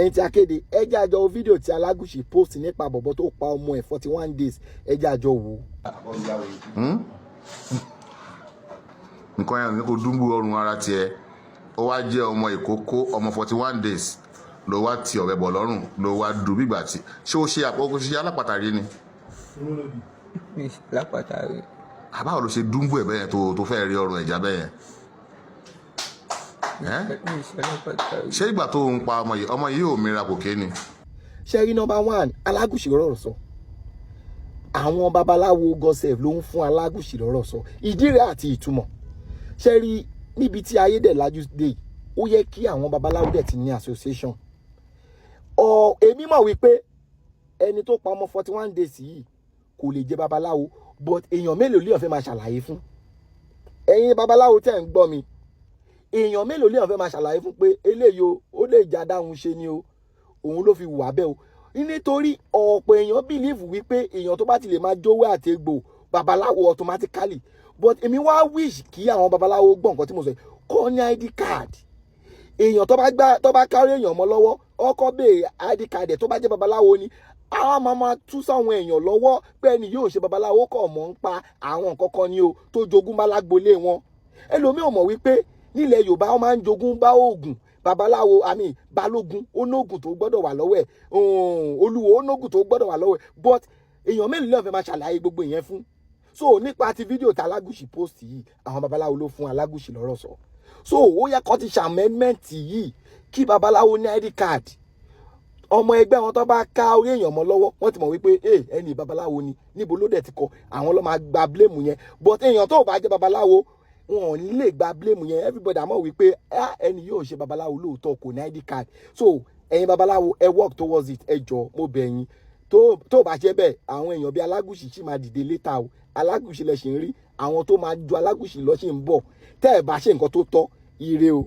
ẹ̀yin tí Akede ẹ jẹ́ àjọ fídíò tí Alagusiy post nípa bọ̀bọ̀ tó pa ọmọ ẹ̀ 41 days ẹ jẹ́ àjọ wò. nǹkan yẹn ní kò dúnbù ọrùn ara tiẹ̀ ó wá jẹ́ ọmọ ìkókó ọmọ 41 days ló wá ti ọ̀bẹ bọ̀ lọ́rùn ló wá dùn bí ìgbà tí ṣé ó ṣe àpòkò ṣe alápàtà rí ni. lápàtà rí. àbáwò ló ṣe dúnbù ẹ̀ bẹ́yẹn tó fẹ́ rí ọrùn ẹ̀já bẹ́yẹn. ṣé ìgbà tó ń pa ọmọ yìí ò mìíràn kò ké ni. ṣe rí number 1 Alagusiy lọ́rọ̀ sọ àwọn babaláwo gosef ló ń fún Alagusiy lọ́rọ̀ sọ ìdí rẹ̀ àti ìtumọ̀ ṣe rí níbi tí ayé dẹ̀ lajú dé ó yẹ kí àwọn babaláwo dẹ̀ ti ní association èmi mọ̀ wípé ẹni tó pa ọmọ 41 days yìí kò lè jẹ́ babaláwo but èèyàn mélòó lèèyàn fẹ́ máa ṣàlàyé fún ẹ̀yin babaláwo tẹ́ ń gbọ́ mi èèyàn mélòó lèèyàn fẹ́ máa ṣàlàyé fún pé eléyìí ó lè já dáhùn ṣe ni o òun ló fi wà bẹ́ẹ̀ o nítorí ọ̀pọ̀ èèyàn bìlíìfù wípé èèyàn tó bá ti lè máa jówó àti egbò babaláwo automatically but èmi wá wish kí àwọn babaláwo gbọ́ nǹkan tí mo sọ kọ́ ní ID card èèyàn tó bá kárí èèyàn mọ́ lọ́wọ́ ọkọ̀ bẹ́ẹ̀ ID card ẹ̀ tó bá jẹ́ babaláwo ni àwọn máa tú sáwọn èèyàn lọ́wọ́ pé ẹni yóò ṣe babaláwo kọ̀ mọ́ ń pa àwọn nǹkan kan ni o tó jogún bá lágbolé wọn ẹlòmíì ò mọ̀ wípé nílẹ̀ Yorùbá wọ́n máa ń jogún bá oògùn babaláwo balógun onógùn tó gbọ́dọ̀ wà lọ́wọ́ ẹ̀ olúwo onógùn tó gbọ́dọ̀ wà lọ́wọ́ ẹ̀ but èèyàn mélòó ló fẹ́ máa ṣàlàyé gbogbo ìyẹn fún so nípa ti fídíò tí Alagusiy post yìí àwọn babaláwo ló fún Alagusiy lọ́rọ̀ sọ so ó yẹ kó ti ṣe amendment yìí kí babaláwo ní ID card ọmọ ẹgbẹ́ wọn tó bá ká orí èèyàn mọ́ lọ́wọ́ wọ́n ti mọ̀ wípé ẹni babaláwo ni níbo ló dẹ̀ ti kọ àwọn ló máa gba blame yẹn but èèyàn tó bá jẹ́ babaláwo wọn ò ní lè gba blame yẹn everybody àmọ́ wípé ẹni yóò ṣe babaláwo lóòótọ́ kò ní ID card so ẹ̀yin babaláwo ẹ work towards it ẹ jọ mo bẹ̀ yín tó bá jẹ́ bẹ́ẹ̀ àwọn èèyàn bíi Alagusiy sì máa dìde létà o Alagusiy lẹ ṣì ń rí àwọn tó máa ju Alagusiy lọ ṣì ń bọ̀ tẹ́ ẹ bá ṣe nǹkan tó tọ́ ire o.